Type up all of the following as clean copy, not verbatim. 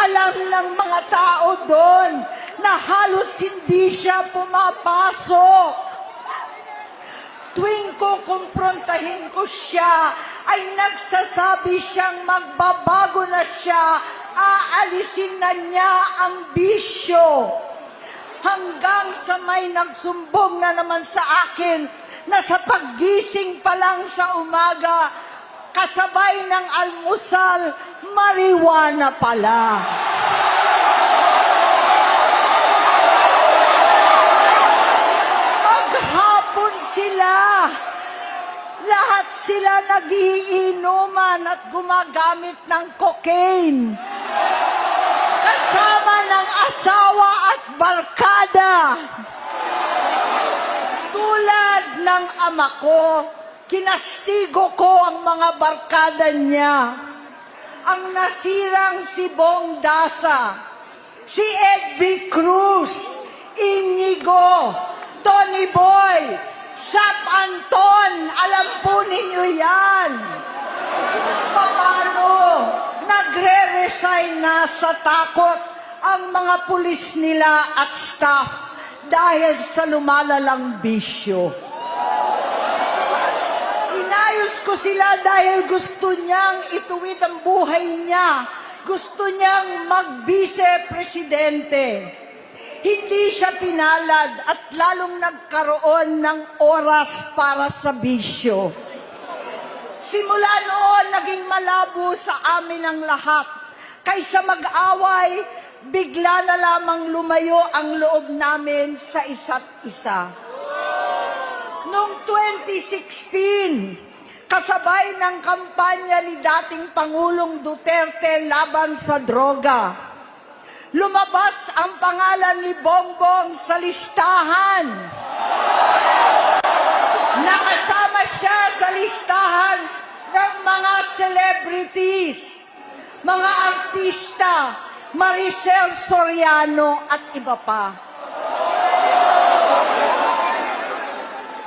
Alam ng mga tao doon na halos hindi siya pumapasok. Tuwing kukumprontahin ko siya, ay nagsasabi siyang magbabago na siya, aalisin na niya ang bisyo. Hanggang sa may nagsumbong na naman sa akin na sa paggising pa lang sa umaga, kasabay ng almusal, marijuana pala. Maghapon sila. Lahat sila nagiinuman at gumagamit ng cocaine. Kasama ng asawa at barkada. Tulad ng ama ko, kinastigo ko ang mga barkada niya. Ang nasirang si Bong Dasa, si Edvi Cruz, Inigo, Tony Boy, Sap Anton, alam po ninyo yan. Paano nagre-resign na sa takot ang mga pulis nila at staff dahil sa lumalalang bisyo? Inayos ko sila dahil gusto niyang ituwid ang buhay niya. Gusto niyang mag-vice-presidente. Hindi siya pinalad at lalong nagkaroon ng oras para sa bisyo. Simula noon, naging malabo sa amin ang lahat. Kaysa mag-away, bigla na lamang lumayo ang loob namin sa isa't isa. Noong 2016, kasabay ng kampanya ni dating Pangulong Duterte laban sa droga, lumabas ang pangalan ni Bongbong sa listahan. Nakasama siya sa listahan ng mga celebrities, mga artista, Maricel Soriano at iba pa.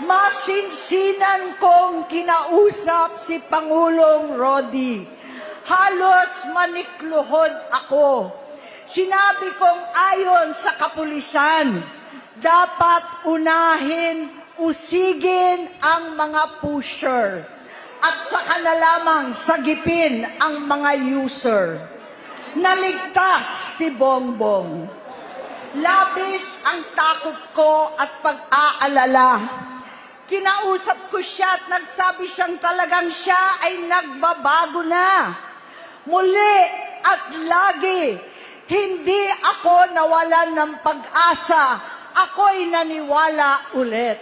Masinsinan kong kinausap si Pangulong Rodi. Halos manikluhod ako. Sinabi kong ayon sa kapulisan, dapat usigin ang mga pusher at saka na lamang sagipin ang mga user. Naligtas si Bongbong. Labis ang takot ko at pag-aalala. Kinausap ko siya at nagsabi siyang talagang siya ay nagbabago na. Muli at lagi, hindi ako nawalan ng pag-asa. Ako'y naniwala ulit.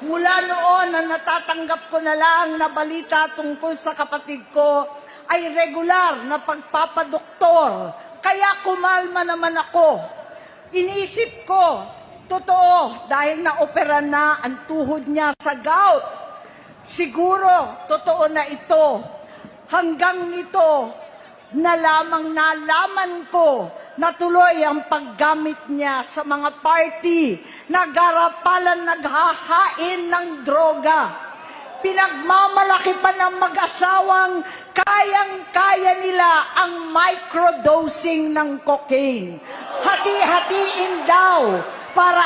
Mula noon na natatanggap ko na lang na balita tungkol sa kapatid ko ay regular na pagpapadoktor. Kaya kumalma naman ako. Inisip ko, totoo, dahil naopera na ang tuhod niya sa gout. Siguro, totoo na ito. Hanggang nito, nalaman ko na tuloy ang paggamit niya sa mga party na garapalan naghahain ng droga. Pinagmamalaki pa ng mag-asawang kayang-kaya nila ang microdosing ng cocaine. Hati-hatiin daw para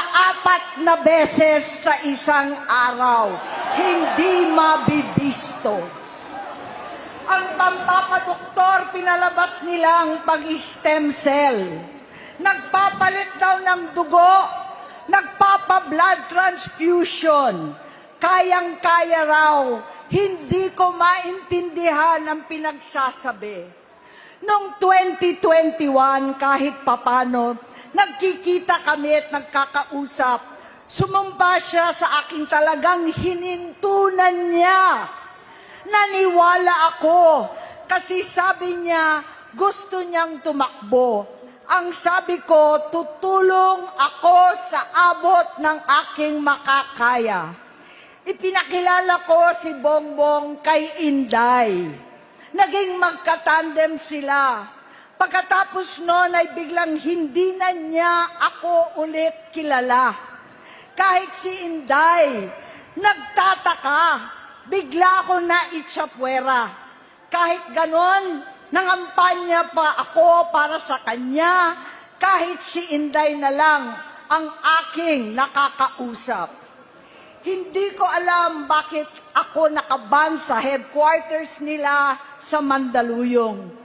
4 na beses sa isang araw. Hindi mabibisto. Ang pampapadoktor, pinalabas nilang pag-stem cell. Nagpapalit daw ng dugo, nagpapa-blood transfusion. Kayang-kaya raw, hindi ko maintindihan ang pinagsasabi. Noong 2021, kahit papano, nagkikita kami at nagkakausap. Sumumpa siya sa aking talagang hinintunan niya. Naniwala ako kasi sabi niya gusto niyang tumakbo. Ang sabi ko, tutulong ako sa abot ng aking makakaya. Ipinakilala ko si Bongbong kay Inday. Naging magkatandem sila. Pagkatapos noon ay biglang hindi na niya ako ulit kilala. Kahit si Inday, nagtataka. Bigla ako na itsapwera. Kahit ganon, Nangampanya pa ako para sa kanya kahit si Inday na lang ang aking nakakausap. Hindi ko alam bakit ako nakaban sa headquarters nila sa Mandaluyong.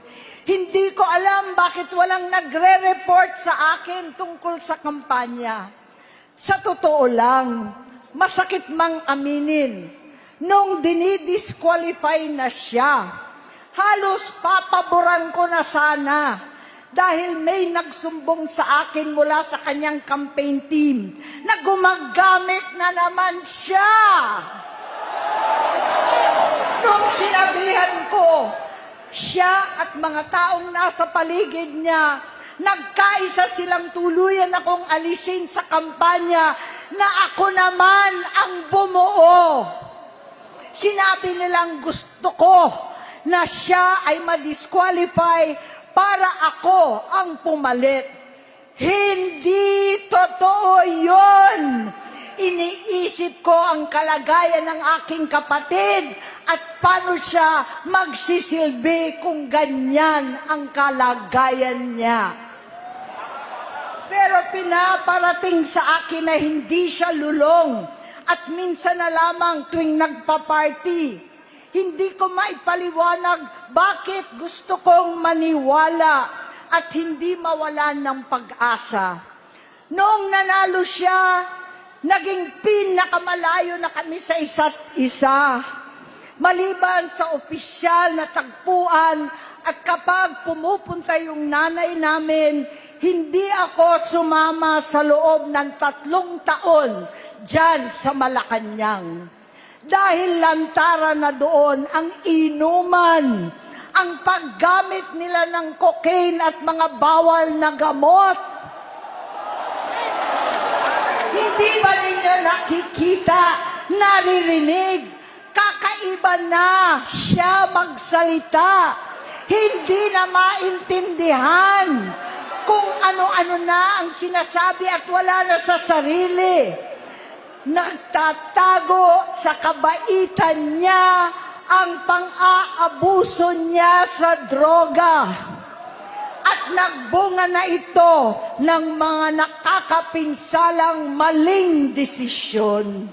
Hindi ko alam bakit walang nagre-report sa akin tungkol sa kampanya. Sa totoo lang, masakit mang aminin, nung dinidisqualify na siya, halos papaboran ko na sana dahil may nagsumbong sa akin mula sa kanyang campaign team na gumagamit na naman siya. Nung sinabihan ko, siya at mga taong nasa paligid niya, nagkaisa silang tuluyan akong alisin sa kampanya na ako naman ang bumuo. Sinabi nilang gusto ko na siya ay ma-disqualify para ako ang pumalit. Hindi totoo yun. Iniisip ko ang kalagayan ng aking kapatid at paano siya magsisilbi kung ganyan ang kalagayan niya. Pero pinaparating sa akin na hindi siya lulong at minsan na lamang tuwing nagpa-party. Hindi ko maipaliwanag bakit gusto kong maniwala at hindi mawalan ng pag-asa. Noong nanalo siya, naging pinakamalayo na kami sa isa't isa. Maliban sa opisyal na tagpuan at kapag pumupunta yung nanay namin, hindi ako sumama sa loob ng 3 taon dyan sa Malacanang. Dahil lantaran na doon ang inuman, ang paggamit nila ng cocaine at mga bawal na gamot. Hindi ba ninyo nakikita, naririnig, kakaiba na siya magsalita. Hindi na maintindihan kung ano-ano na ang sinasabi at wala na sa sarili. Nagtatago sa kabaitan niya ang pang-aabuso niya sa droga. At nagbunga na ito ng mga nakakapinsalang maling desisyon.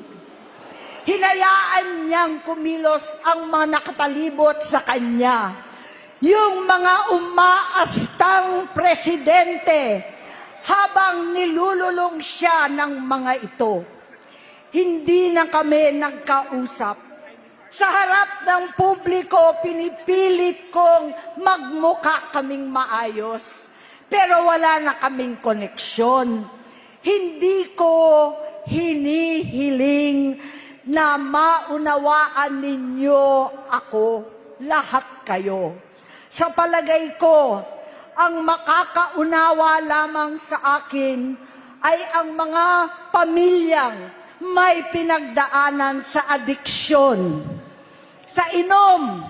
Hinayaan niyang kumilos ang mga nakatalibot sa kanya. Yung mga umaastang presidente habang nilululong siya ng mga ito. Hindi na kami nagkausap. Sa harap ng publiko, pinipilit kong magmukha kaming maayos. Pero wala na kaming koneksyon. Hindi ko hinihiling na maunawaan ninyo ako, lahat kayo. Sa palagay ko, ang makakaunawa lamang sa akin ay ang mga pamilyang may pinagdaanan sa adiksyon, sa inom,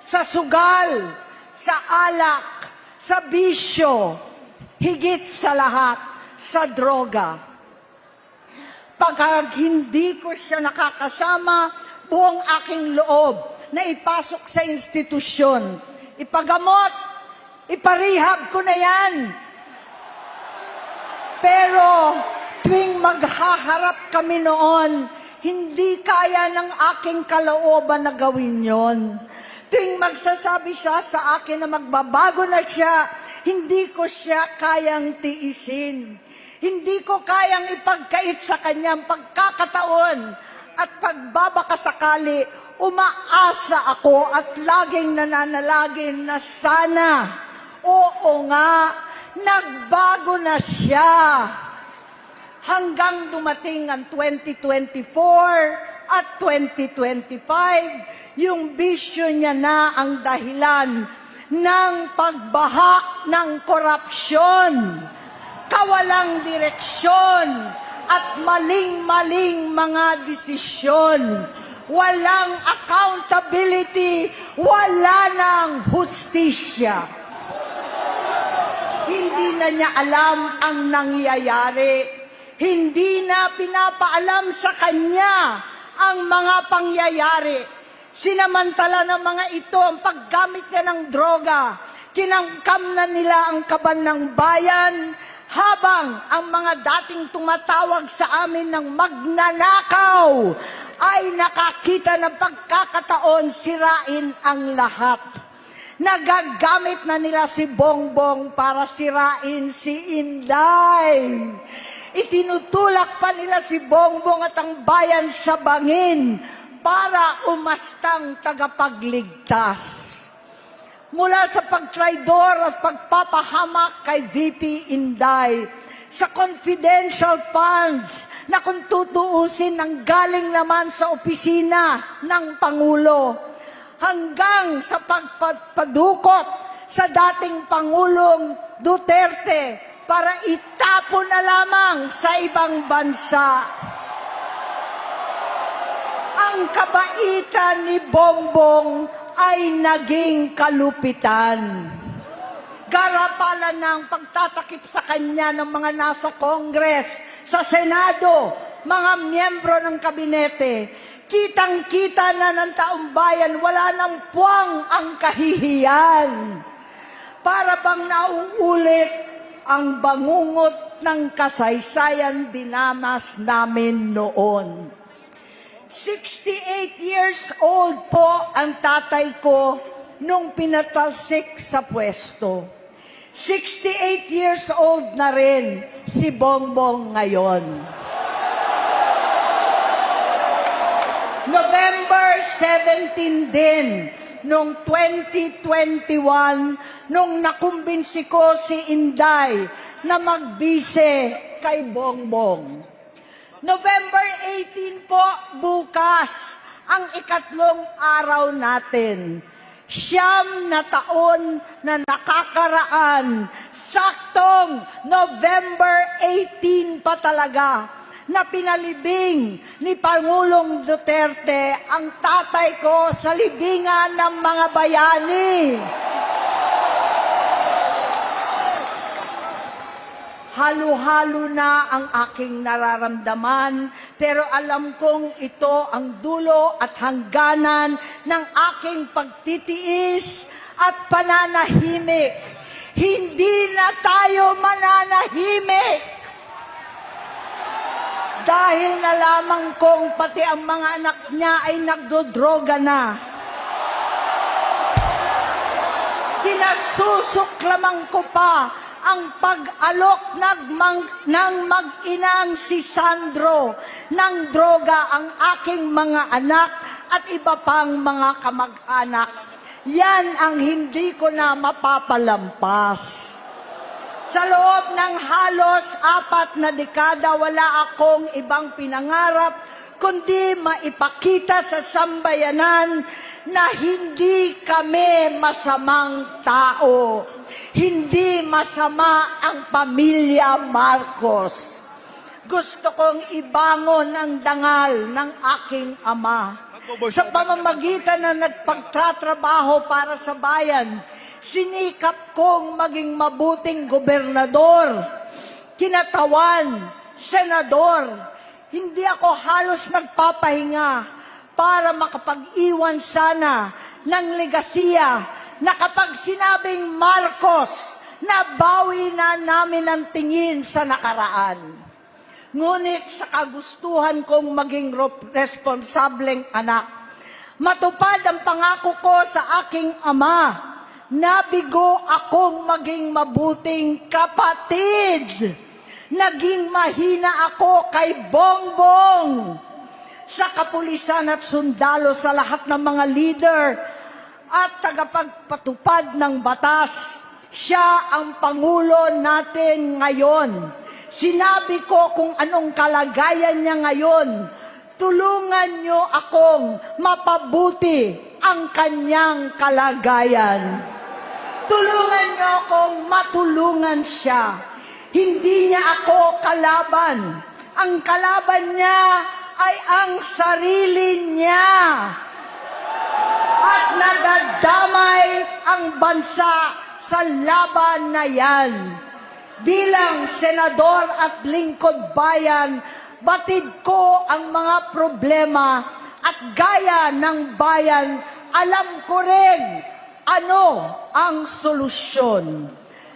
sa sugal, sa alak, sa bisyo, higit sa lahat, sa droga. Pagka hindi ko siya nakakasama, buong aking loob na ipasok sa institusyon, ipagamot, iparehab ko na yan. Pero tuwing maghaharap kami noon, hindi kaya ng aking kalooban na gawin yon. Tuwing magsasabi siya sa akin na magbabago na siya, hindi ko siya kayang tiisin. Hindi ko kayang ipagkait sa kanyang pagkakataon at pagbabakasakali, umaasa ako at laging nananalangin na sana, oo nga, nagbago na siya. Hanggang dumating ang 2024 at 2025, yung bisyo niya na ang dahilan ng pagbaha ng korupsyon, kawalang direksyon, at maling-maling mga desisyon. Walang accountability, wala nang hustisya. Hindi na niya alam ang nangyayari. Hindi na pinapaalam sa kanya ang mga pangyayari. Sinamantala ng mga ito ang paggamit niya ng droga. Kinangkam na nila ang kaban ng bayan, habang ang mga dating tumatawag sa amin ng magnanakaw ay nakakita ng pagkakataon sirain ang lahat. Nagagamit na nila si Bongbong para sirain si Inday. Itinutulak pa nila si Bongbong at ang bayan sa bangin para umastang tagapagligtas. Mula sa pagtraidor at pagpapahamak kay VP Inday, sa confidential funds na kung tutuusin ang galing naman sa opisina ng Pangulo, hanggang sa pagpadukot sa dating Pangulong Duterte para itapon na lamang sa ibang bansa. Ang kabaitan ni Bongbong ay naging kalupitan. Garapalan ng pagtatakip sa kanya ng mga nasa Congress, sa Senado, mga miyembro ng kabinete. Kitang-kita na ng taong bayan, wala nang puwang ang kahihiyan. Para bang nauulit ang bangungot ng kasaysayan dinamas namin noon. 68 years old po ang tatay ko nung pinatalsik sa pwesto. 68 years old na rin si Bongbong ngayon. November 17 din, nung 2021, nung nakumbinsi ko si Inday na magbise kay Bongbong. November 18 po, bukas, ang ikatlong araw natin. 9 na taon na nakakaraan, saktong November 18 pa talaga, na pinalibing ni Pangulong Duterte ang tatay ko sa libingan ng mga bayani. Halo-halo na ang aking nararamdaman, pero alam kong ito ang dulo at hangganan ng aking pagtitiis at pananahimik. Hindi na tayo mananahimik. Dahil na lamang kong pati ang mga anak niya ay nagdodroga na. Kinasusuklaman ko pa ang pag-alok ng mag-inang si Sandro ng droga ang aking mga anak at iba pang mga kamag-anak. Yan ang hindi ko na mapapalampas. Sa loob ng halos 4 na dekada, wala akong ibang pinangarap kundi maipakita sa sambayanan na hindi kami masamang tao. Hindi masama ang pamilya Marcos. Gusto kong ibangon ang dangal ng aking ama. Sa pamamagitan na nagpagtatrabaho para sa bayan, sinikap kong maging mabuting gobernador, kinatawan, senador. Hindi ako halos nagpapahinga para makapag-iwan sana ng legasiya na kapag sinabing Marcos, nabawi na namin ang tingin sa nakaraan. Ngunit sa kagustuhan kong maging responsableng anak, matupad ang pangako ko sa aking ama, nabigo akong maging mabuting kapatid. Naging mahina ako kay Bongbong. Sa kapulisan at sundalo, sa lahat ng mga leader at tagapagpatupad ng batas, siya ang Pangulo natin ngayon. Sinabi ko kung anong kalagayan niya ngayon. Tulungan niyo akong mapabuti ang kanyang kalagayan. Tulungan niyo akong matulungan siya. Hindi niya ako kalaban. Ang kalaban niya ay ang sarili niya. At nadadamay ang bansa sa laban na yan. Bilang senador at lingkod bayan, batid ko ang mga problema At gaya ng bayan, alam ko rin ano ang solusyon.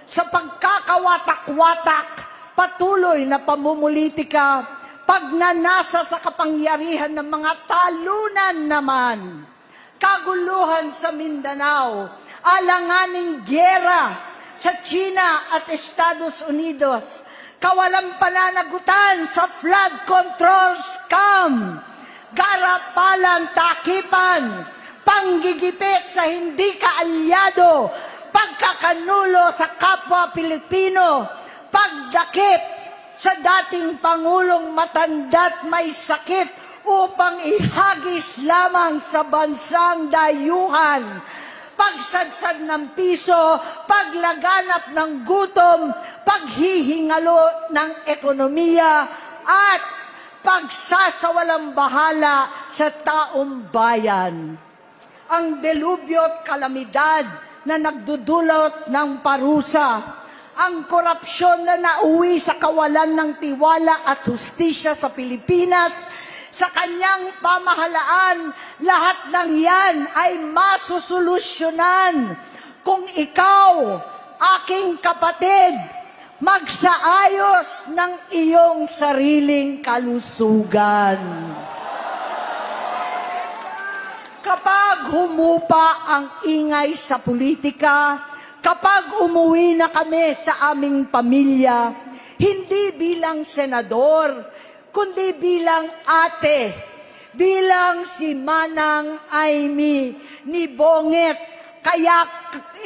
Sa pagkakawatak-watak, patuloy na pamumulitika, pagnanasa sa kapangyarihan ng mga talunan naman, kaguluhan sa Mindanao, alanganing gyera sa China at Estados Unidos, kawalang pananagutan sa flood control scam, garapalan, takipan, panggigipit sa hindi kaalyado, pagkakanulo sa kapwa Pilipino, pagdakip sa dating Pangulong matanda't may sakit upang ihagis lamang sa bansang dayuhan, pagsadsad ng piso, paglaganap ng gutom, paghihingalo ng ekonomiya, at pagsasawalang bahala sa taong bayan. Ang delubyo at kalamidad na nagdudulot ng parusa, ang korupsyon na nauwi sa kawalan ng tiwala at hustisya sa Pilipinas, sa kanyang pamahalaan, lahat ng yan ay masusolusyonan kung ikaw, aking kapatid, magsaayos ng iyong sariling kalusugan. Kapag humupa ang ingay sa politika, kapag umuwi na kami sa aming pamilya, hindi bilang senador, kundi bilang ate, bilang si Manang Aimee ni Bonget, kaya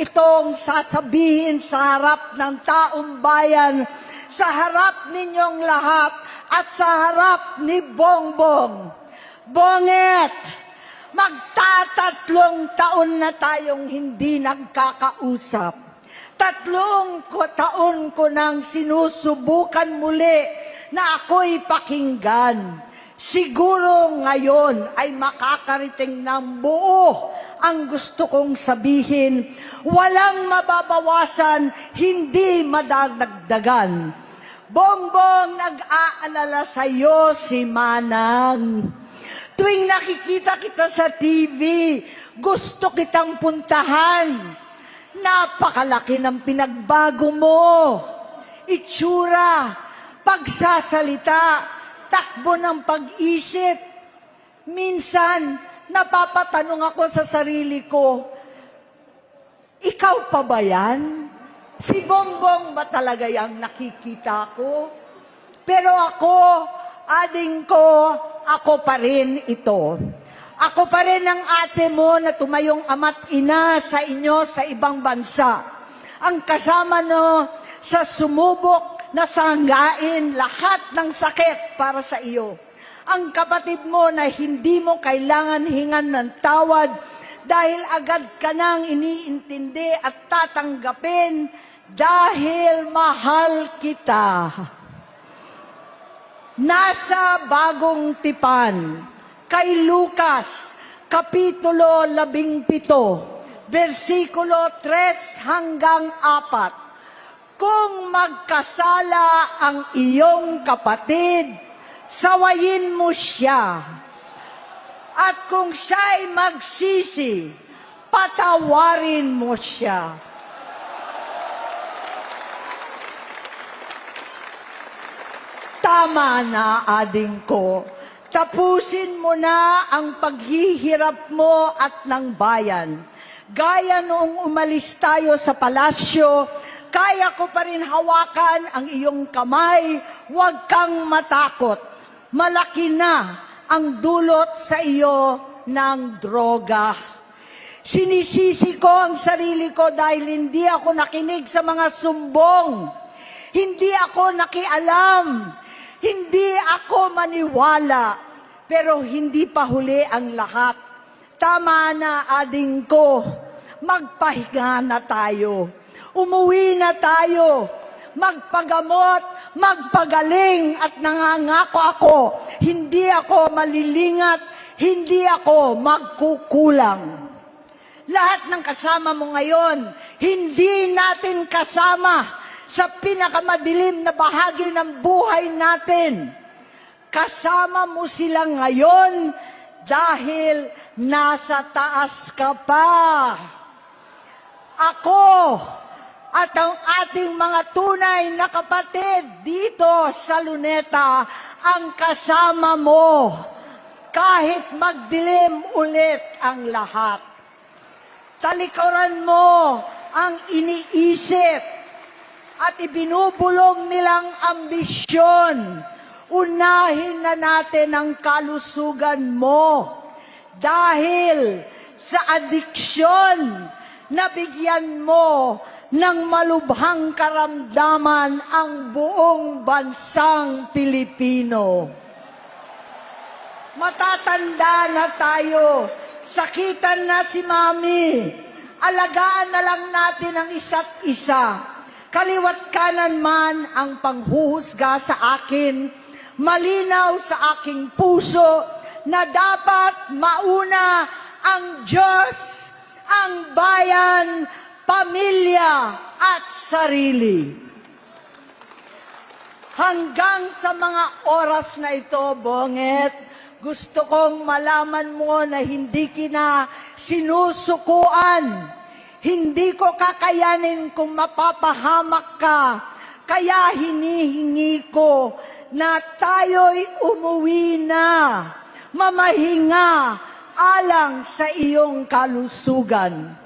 itong sasabihin sa harap ng taong bayan, sa harap ninyong lahat, at sa harap ni Bongbong. Bonget, magtatatlong taon na tayong hindi nagkakausap. 3 taon ko nang sinusubukan muli na ako'y pakinggan. Siguro ngayon ay makakarating ng buo ang gusto kong sabihin. Walang mababawasan, hindi madadagdagan. Bongbong, nag-aalala sa'yo si Manang. Tuwing nakikita kita sa TV, gusto kitang puntahan. Napakalaki ng pinagbago mo. Itsura, pagsasalita, takbo ng pag-isip. Minsan, napapatanong ako sa sarili ko, ikaw pa ba yan? Si Bongbong ba talaga yung nakikita ko? Pero ako, ading ko, ako pa rin ito. Ako pa rin ang ate mo na tumayong ama't ina sa inyo sa ibang bansa. Ang kasama no sa sumubok na sanggain lahat ng sakit para sa iyo. Ang kapatid mo na hindi mo kailangan hingan ng tawad dahil agad ka nang iniintindi at tatanggapin dahil mahal kita. Nasa Bagong Tipan, kay Lucas, Kapitulo 17, versikulo 3 hanggang 4. Kung magkasala ang iyong kapatid, sawayin mo siya. At kung siya'y magsisi, patawarin mo siya. Tama na, ading ko. Tapusin mo na ang paghihirap mo at ng bayan. Gaya noong umalis tayo sa palasyo, kaya ko pa rin hawakan ang iyong kamay, huwag kang matakot. Malaki na ang dulot sa iyo ng droga. Sinisisi ko ang sarili ko dahil hindi ako nakinig sa mga sumbong. Hindi ako nakialam. Hindi ako maniwala, pero hindi pa huli ang lahat. Tama na, ading ko, magpahinga na tayo. Umuwi na tayo, magpagamot, magpagaling at nangangako ako, hindi ako malilingat, hindi ako magkukulang. Lahat ng kasama mo ngayon, hindi natin kasama sa pinakamadilim na bahagi ng buhay natin. Kasama mo sila ngayon dahil nasa taas ka pa. Ako at ang ating mga tunay na kapatid dito sa Luneta ang kasama mo kahit magdilim ulit ang lahat. Talikuran mo ang iniisip at ibinubulong nilang ambisyon. Unahin na natin ang kalusugan mo dahil sa adiksyon nabigyan mo ng malubhang karamdaman ang buong bansang Pilipino. Matatanda na tayo, sakitan na si Mami, alagaan na lang natin ang isa't isa. Kaliwat kanan man ang panghuhusga sa akin, malinaw sa aking puso na dapat mauna ang Diyos, ang bayan, pamilya at sarili. Hanggang sa mga oras na ito, Bonget, gusto kong malaman mo na hindi kita sinusukuan. Hindi ko kakayanin kung mapapahamak ka. Kaya hinihingi ko na tayo'y umuwi na, mamahinga alang sa iyong kalusugan.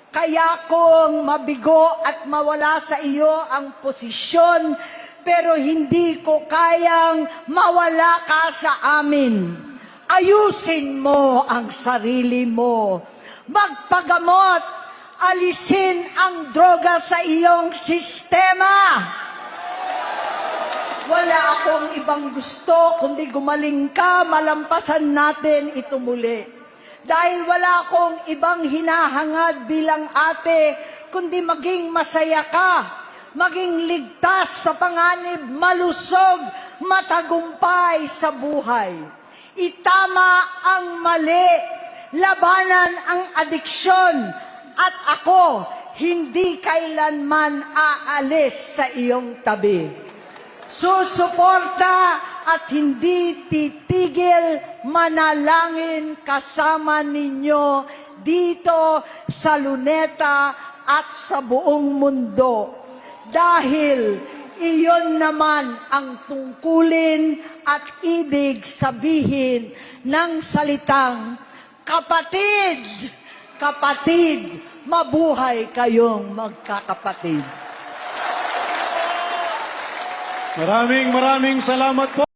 Kaya kung mabigo at mawala sa iyo ang posisyon, pero hindi ko kayang mawala ka sa amin. Ayusin mo ang sarili mo. Magpagamot, alisin ang droga sa iyong sistema. Wala akong ibang gusto, kundi gumaling ka, malampasan natin ito muli. Dahil wala akong ibang hinahangad bilang ate, kundi maging masaya ka, maging ligtas sa panganib, malusog, matagumpay sa buhay. Itama ang mali, labanan ang adiksyon, at ako hindi kailanman aalis sa iyong tabi. Susuporta at hindi titigil manalangin kasama ninyo dito sa Luneta at sa buong mundo. Dahil iyon naman ang tungkulin at ibig sabihin ng salitang kapatid, kapatid, mabuhay kayong magkakapatid. Maraming salamat po.